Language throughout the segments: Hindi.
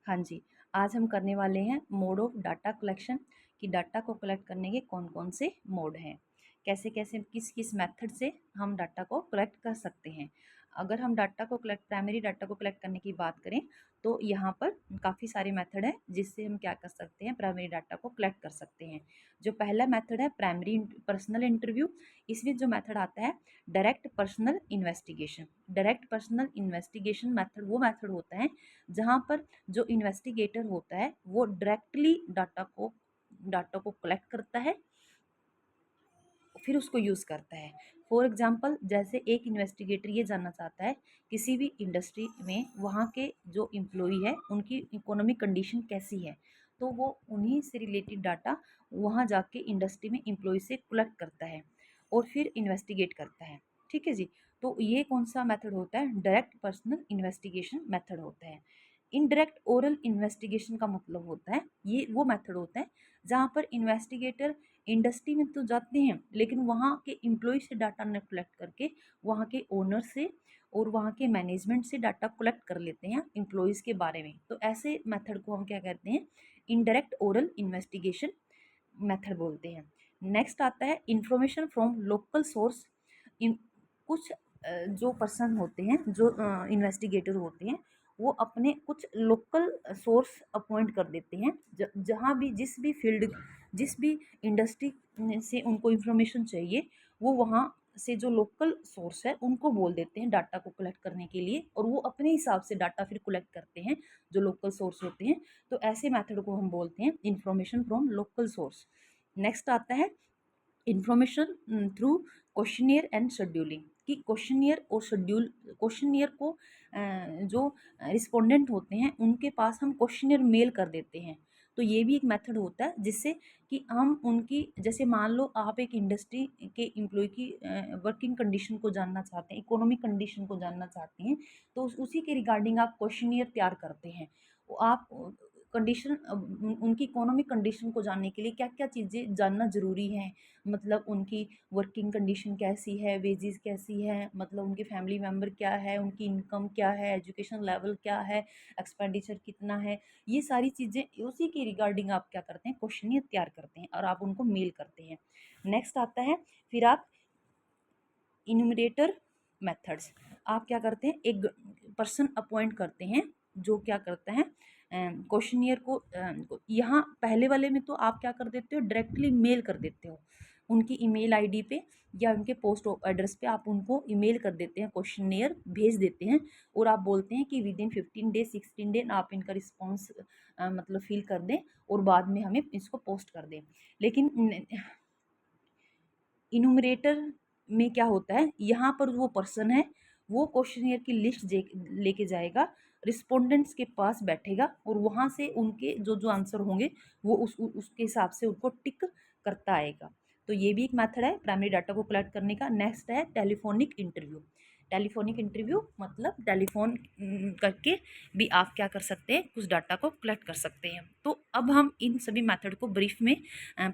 हाँ जी, आज हम करने वाले हैं मोड ऑफ डाटा कलेक्शन कि डाटा को कलेक्ट करने के कौन-कौन से मोड हैं। कैसे-कैसे किस-किस मेथड से हम डाटा को कलेक्ट कर सकते हैं। अगर हम डाटा को कलेक्ट प्राइमरी डाटा को कलेक्ट करने की बात करें तो यहाँ पर काफ़ी सारे मेथड हैं जिससे हम क्या कर सकते हैं, प्राइमरी डाटा को कलेक्ट कर सकते हैं। जो पहला मेथड है प्राइमरी पर्सनल इंटरव्यू, इसमें जो मेथड आता है direct personal investigation. Direct personal investigation method वो मेथड होता है जहाँ पर जो इन्वेस्टिगेटर होता है वो डायरेक्टली डाटा को कलेक्ट करता है, फिर उसको यूज़ करता है। फॉर एग्जांपल जैसे एक इन्वेस्टिगेटर ये जानना चाहता है किसी भी इंडस्ट्री में वहाँ के जो एम्प्लॉई है उनकी इकोनॉमिक कंडीशन कैसी है, तो वो उन्हीं से रिलेटेड डाटा वहाँ जाके इंडस्ट्री में एम्प्लॉय से कलेक्ट करता है और फिर इन्वेस्टिगेट करता है। ठीक है जी। तो ये कौन सा मेथड होता है, डायरेक्ट पर्सनल इन्वेस्टिगेशन मेथड होता है। इनडायरेक्ट ओरल इन्वेस्टिगेशन का मतलब होता है ये वो मेथड होता है जहाँ पर इन्वेस्टिगेटर इंडस्ट्री में तो जाते हैं लेकिन वहाँ के एम्प्लॉय से डाटा न कलेक्ट करके वहाँ के ओनर से और वहाँ के मैनेजमेंट से डाटा कलेक्ट कर लेते हैं एम्प्लॉयज़ के बारे में। तो ऐसे मेथड को हम क्या कहते हैं, इनडायरेक्ट ओरल इन्वेस्टिगेशन मेथड बोलते हैं। नेक्स्ट आता है इंफॉर्मेशन फ्रॉम लोकल सोर्स। इन कुछ जो पर्सन होते हैं जो इन्वेस्टिगेटर होते हैं वो अपने कुछ लोकल सोर्स अपॉइंट कर देते हैं जहाँ भी जिस भी फील्ड जिस भी इंडस्ट्री से उनको इन्फॉर्मेशन चाहिए वो वहाँ से जो लोकल सोर्स है उनको बोल देते हैं डाटा को कलेक्ट करने के लिए और वो अपने हिसाब से डाटा फिर कलेक्ट करते हैं जो लोकल सोर्स होते हैं। तो ऐसे मेथड को हम बोलते हैं information from local source. Next आता है information through questionnaire and scheduling कि क्वेश्चनियर और शेड्यूल क्वेश्चनियर को जो रिस्पोंडेंट होते हैं उनके पास हम क्वेश्चनियर मेल कर देते हैं। तो ये भी एक मेथड होता है जिससे कि हम उनकी जैसे मान लो आप एक इंडस्ट्री के एम्प्लॉय की वर्किंग कंडीशन को जानना चाहते हैं, इकोनॉमिक कंडीशन को जानना चाहते हैं, तो उसी के रिगार्डिंग आप क्वेश्चनियर तैयार करते हैं। आप कंडीशन उनकी इकोनॉमिक कंडीशन को जानने के लिए क्या क्या चीज़ें जानना ज़रूरी है, मतलब उनकी वर्किंग कंडीशन कैसी है, वेजेस कैसी है, मतलब उनके फैमिली मेम्बर क्या है, उनकी इनकम क्या है, एजुकेशन लेवल क्या है, एक्सपेंडिचर कितना है, ये सारी चीज़ें उसी के रिगार्डिंग आप क्या करते हैं, क्वेश्चनियर तैयार करते हैं और आप उनको मेल करते हैं। नेक्स्ट आता है फिर आप इन्यूमरेटर मेथड्स। आप क्या करते हैं, एक पर्सन अपॉइंट करते हैं जो क्या करता है क्वेश्चनियर को यहाँ पहले वाले में तो आप क्या कर देते हो, डायरेक्टली मेल कर देते हो उनकी ईमेल आईडी पे या उनके पोस्ट एड्रेस पे आप उनको ईमेल कर देते हैं, क्वेश्चनियर भेज देते हैं और आप बोलते हैं कि विद इन 15 डे 16 डे आप इनका रिस्पॉन्स मतलब फिल कर दें और बाद में हमें इसको पोस्ट कर दें। लेकिन इनुमरेटर में क्या होता है, यहाँ पर वो पर्सन है वो क्वेश्चनियर की लिस्ट लेके जाएगा, रिस्पोंडेंट्स के पास बैठेगा और वहाँ से उनके जो जो आंसर होंगे वो उसके हिसाब से उनको टिक करता आएगा। तो ये भी एक मेथड है प्राइमरी डाटा को कलेक्ट करने का। नेक्स्ट है टेलीफोनिक इंटरव्यू। टेलीफोनिक इंटरव्यू मतलब टेलीफोन करके भी आप क्या कर सकते हैं, कुछ डाटा को कलेक्ट कर सकते हैं। तो अब हम इन सभी मेथड को ब्रीफ में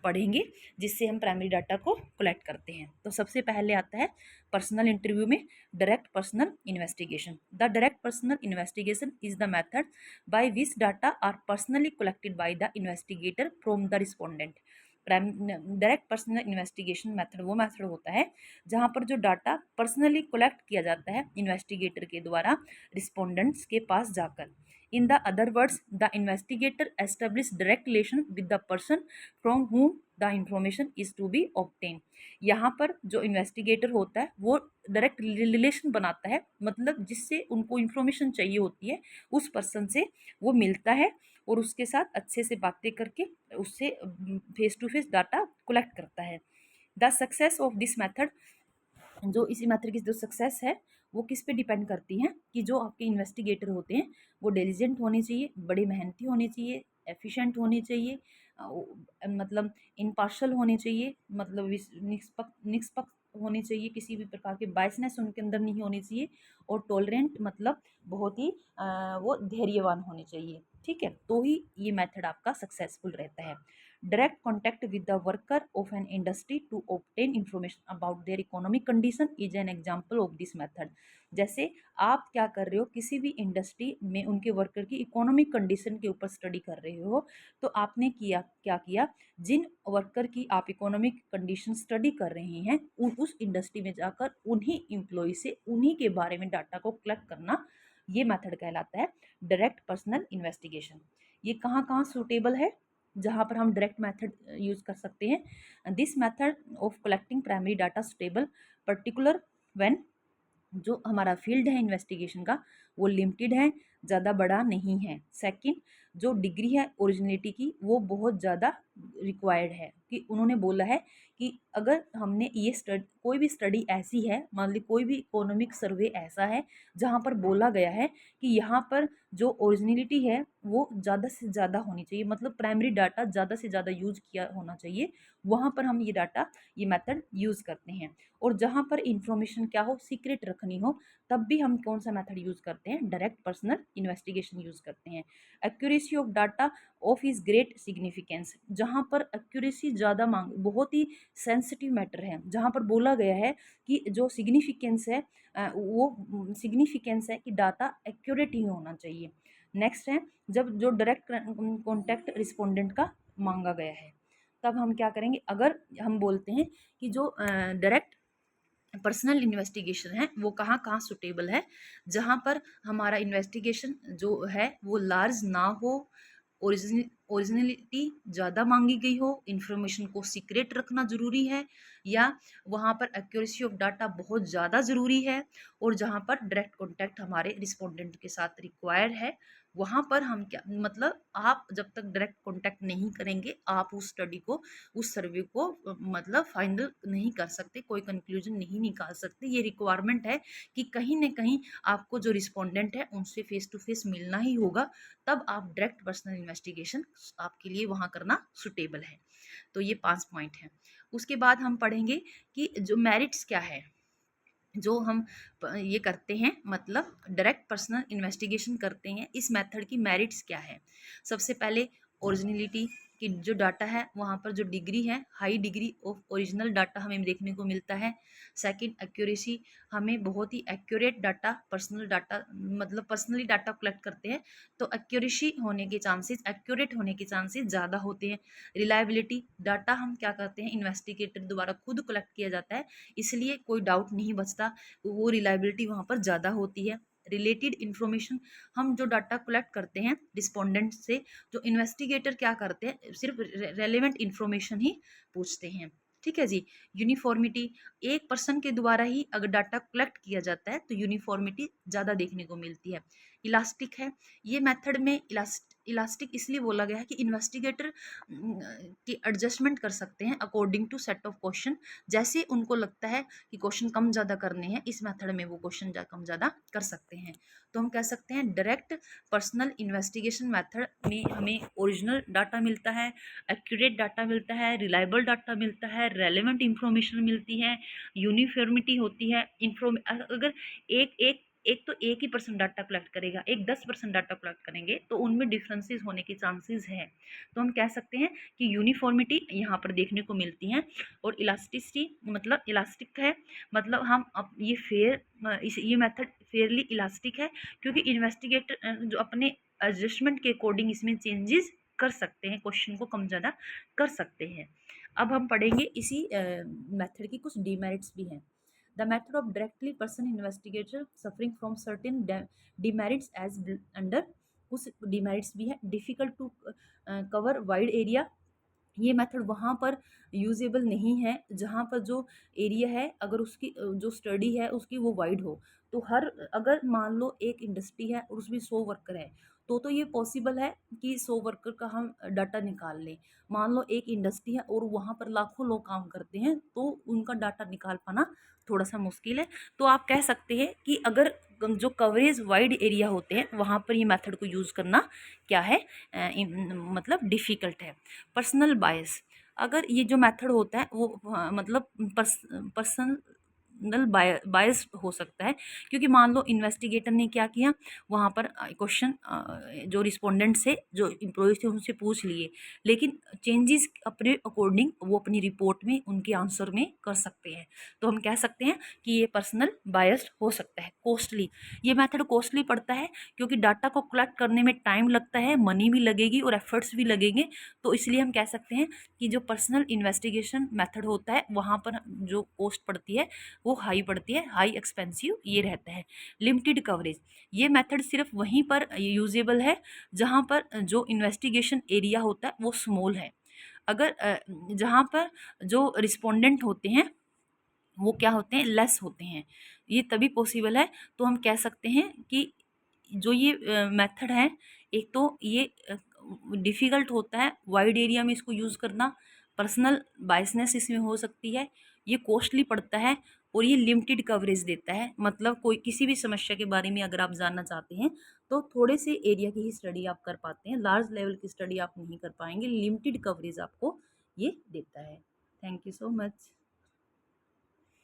पढ़ेंगे जिससे हम प्राइमरी डाटा को कलेक्ट करते हैं। तो सबसे पहले आता है पर्सनल इंटरव्यू में direct personal investigation. The direct personal investigation is the method by which data are personally collected by the investigator from the respondent. Direct personal investigation method वो मेथड होता है जहाँ पर जो डाटा पर्सनली कलेक्ट किया जाता है इन्वेस्टिगेटर के द्वारा रिस्पोंडेंट्स के पास जाकर। In the other words, the investigator establishes direct relation with the person from whom the information is to be obtained। यहाँ पर जो इन्वेस्टिगेटर होता है वो डायरेक्ट रिलेशन बनाता है, मतलब जिससे उनको इन्फॉर्मेशन चाहिए होती है उस पर्सन से वो मिलता है और उसके साथ अच्छे से बातें करके उससे face to face data collect करता है। The success of this method, जो इसी मेथड की जो सक्सेस है वो किस पे डिपेंड करती है कि जो आपके इन्वेस्टिगेटर होते हैं वो डिलिजेंट होने चाहिए, बड़े मेहनती होने चाहिए, एफिशिएंट होने चाहिए, मतलब इम्पार्शल होने चाहिए, मतलब निष्पक्ष निष्पक्ष होने चाहिए, किसी भी प्रकार के बायसनेस उनके अंदर नहीं होनी चाहिए, और टॉलरेंट मतलब बहुत ही वो धैर्यवान होने चाहिए। ठीक है, तो ही ये मेथड आपका सक्सेसफुल रहता है। Direct contact with the worker of an industry to obtain information about their economic condition is an example of this method. जैसे आप क्या कर रहे हो, किसी भी इंडस्ट्री में उनके वर्कर की इकोनॉमिक कंडीशन के ऊपर स्टडी कर रहे हो, तो आपने किया क्या किया, जिन वर्कर की आप इकोनॉमिक कंडीशन स्टडी कर रहे हैं उस इंडस्ट्री में जाकर उन्हीं एम्प्लॉय से उन्हीं के बारे में डाटा को कलेक्ट करना, ये मेथड कहलाता है डायरेक्ट पर्सनल इन्वेस्टिगेशन। ये कहाँ कहाँ सूटेबल है जहाँ पर हम डायरेक्ट मेथड यूज कर सकते हैं। This method of collecting primary data suitable particular when जो हमारा फील्ड है इन्वेस्टिगेशन का वो लिमिटेड है, ज़्यादा बड़ा नहीं है। सेकंड, जो डिग्री है ओरिजिनलिटी की वो बहुत ज़्यादा रिक्वायर्ड है, कि उन्होंने बोला है कि अगर हमने ये स्टडी कोई भी स्टडी ऐसी है, मान ली कोई भी इकोनॉमिक सर्वे ऐसा है जहाँ पर बोला गया है कि यहाँ पर जो ओरिजिनलिटी है वो ज़्यादा से ज़्यादा होनी चाहिए, मतलब प्राइमरी डाटा ज़्यादा से ज़्यादा यूज किया होना चाहिए, वहाँ पर हम ये डाटा ये मेथड यूज़ करते हैं। और जहाँ पर इंफॉर्मेशन क्या हो, सीक्रेट रखनी हो, तब भी हम कौन सा मेथड यूज़ करते हैं, डायरेक्ट पर्सनल इन्वेस्टिगेशन यूज़ करते हैं। Accuracy of data of is great significance, जहाँ पर एक्यूरेसी ज़्यादा मांग, बहुत ही सेंसिटिव मैटर है, जहाँ पर बोला गया है कि जो सिग्निफिकेंस है वो सिग्निफिकेंस है कि डाटा एक्यूरेट ही होना चाहिए। नेक्स्ट है, जब जो डायरेक्ट कॉन्टैक्ट रिस्पोंडेंट का मांगा गया है, तब हम क्या करेंगे, अगर हम बोलते हैं कि जो डायरेक्ट पर्सनल इन्वेस्टिगेशन है वो कहाँ कहाँ सुटेबल है, जहाँ पर हमारा इन्वेस्टिगेशन जो है वो लार्ज ना हो, ओरिजिनलिटी ज़्यादा मांगी गई हो, इंफॉर्मेशन को सीक्रेट रखना ज़रूरी है, या वहाँ पर एक्यूरेसी ऑफ डाटा बहुत ज़्यादा ज़रूरी है, और जहाँ पर डायरेक्ट कॉन्टैक्ट हमारे रिस्पोंडेंट के साथ रिक्वायर है, वहाँ पर हम क्या, मतलब आप जब तक डायरेक्ट कॉन्टैक्ट नहीं करेंगे आप उस स्टडी को, उस सर्वे को मतलब फाइनल नहीं कर सकते, कोई कंक्लूजन नहीं निकाल सकते। ये रिक्वायरमेंट है कि कहीं ना कहीं आपको जो रिस्पोंडेंट है उनसे फेस टू फेस मिलना ही होगा, तब आप डायरेक्ट पर्सनल इन्वेस्टिगेशन आपके लिए वहाँ करना सुटेबल है। तो ये 5 पॉइंट हैं। उसके बाद हम पढ़ेंगे कि जो मेरिट्स क्या है, जो हम ये करते हैं, मतलब डायरेक्ट पर्सनल इन्वेस्टिगेशन करते हैं, इस मेथड की मेरिट्स क्या है। सबसे पहले ओरिजिनलिटी की जो डाटा है वहाँ पर जो डिग्री है, high degree of original data हमें देखने को मिलता है। सेकंड, एक्यूरेसी, हमें बहुत ही एक्यूरेट डाटा, पर्सनल डाटा, मतलब पर्सनली डाटा कलेक्ट करते हैं तो एक्यूरेसी होने के चांसेस, एक्यूरेट होने के चांसेस ज़्यादा होते हैं। रिलायबिलिटी, डाटा हम क्या करते हैं, इन्वेस्टिगेटर द्वारा खुद कलेक्ट किया जाता है, इसलिए कोई डाउट नहीं बचता, वो रिलायबिलिटी वहाँ पर ज़्यादा होती है। रिलेटेड इन्फॉर्मेशन, हम जो डाटा कलेक्ट करते हैं रिस्पोंडेंट से, जो इन्वेस्टिगेटर क्या करते हैं, सिर्फ रेलेवेंट इन्फॉर्मेशन ही पूछते हैं। ठीक है जी। यूनिफॉर्मिटी, एक पर्सन के द्वारा ही अगर डाटा कलेक्ट किया जाता है तो यूनिफॉर्मिटी ज़्यादा देखने को मिलती है। इलास्टिक है, ये मेथड में इलास्टिक इसलिए बोला गया है कि इन्वेस्टिगेटर की एडजस्टमेंट कर सकते हैं according to set of question, जैसे उनको लगता है कि क्वेश्चन कम ज़्यादा करने हैं, इस मेथड में वो क्वेश्चन कम ज़्यादा कर सकते हैं। तो हम कह सकते हैं डायरेक्ट पर्सनल इन्वेस्टिगेशन मेथड में हमें ओरिजिनल डाटा मिलता है, एक्यूरेट डाटा मिलता है, रिलायबल डाटा मिलता है, रेलेवेंट इंफॉर्मेशन मिलती है, यूनिफॉर्मिटी होती है। अगर एक एक एक तो एक ही पर्सन डाटा कलेक्ट करेगा, एक 10% डाटा कलेक्ट करेंगे तो उनमें डिफरेंसेस होने के चांसेस है। तो हम कह सकते हैं कि यूनिफॉर्मिटी यहाँ पर देखने को मिलती है। और इलास्टिसिटी, मतलब इलास्टिक है, मतलब हम अब ये ये मेथड फेयरली इलास्टिक है, क्योंकि इन्वेस्टिगेटर जो अपने एडजस्टमेंट के अकॉर्डिंग इसमें चेंजेस कर सकते हैं, क्वेश्चन को कम ज़्यादा कर सकते हैं। अब हम पढ़ेंगे इसी मेथड की कुछ डीमेरिट्स भी हैं। The method of directly person investigator suffering from certain demerits as under, कुछ डीमेरिट्स भी है। Difficult to cover wide area, ये मेथड वहाँ पर यूजेबल नहीं है जहाँ पर जो एरिया है, अगर उसकी जो स्टडी है उसकी वो वाइड हो, तो हर, अगर मान लो एक इंडस्ट्री है और उसमें 100 वर्कर है, तो ये पॉसिबल है कि 100 वर्कर का हम डाटा निकाल लें। मान लो एक इंडस्ट्री है और वहाँ पर लाखों लोग काम करते हैं, तो उनका डाटा निकाल पाना थोड़ा सा मुश्किल है। तो आप कह सकते हैं कि अगर जो कवरेज वाइड एरिया होते हैं वहाँ पर ये मेथड को यूज़ करना क्या है, मतलब डिफ़िकल्ट है। पर्सनल बायस, अगर ये जो मेथड होता है वो मतलब पर्सन पर्सनल बायस हो सकता है, क्योंकि मान लो इन्वेस्टिगेटर ने क्या किया, वहाँ पर क्वेश्चन जो रिस्पोंडेंट से जो एम्प्लॉय थे उनसे पूछ लिए, लेकिन चेंजेस अपने अकॉर्डिंग वो अपनी रिपोर्ट में उनके आंसर में कर सकते हैं। तो हम कह सकते हैं कि ये पर्सनल बायस्ड हो सकता है। कॉस्टली, ये मेथड कॉस्टली पड़ता है क्योंकि डाटा को कलेक्ट करने में टाइम लगता है, मनी भी लगेगी और एफर्ट्स भी लगेंगे। तो इसलिए हम कह सकते हैं कि जो पर्सनल इन्वेस्टिगेशन मेथड होता है वहाँ पर जो कॉस्ट पड़ती है वो हाई पड़ती है, हाई एक्सपेंसिव ये रहता है। लिमिटेड कवरेज, ये मेथड सिर्फ वहीं पर यूजेबल है जहाँ पर जो इन्वेस्टिगेशन एरिया होता है वो स्मॉल है। अगर जहाँ पर जो रिस्पोंडेंट होते हैं वो क्या होते हैं, लेस होते हैं, ये तभी पॉसिबल है। तो हम कह सकते हैं कि जो ये मेथड है, एक तो ये डिफ़िकल्ट होता है वाइड एरिया में इसको यूज़ करना, पर्सनल बायसनेस इसमें हो सकती है, ये कॉस्टली पड़ता है और ये लिमिटेड कवरेज देता है। मतलब कोई किसी भी समस्या के बारे में अगर आप जानना चाहते हैं तो थोड़े से एरिया की ही स्टडी आप कर पाते हैं, लार्ज लेवल की स्टडी आप नहीं कर पाएंगे। लिमिटेड कवरेज आपको ये देता है। Thank you so much.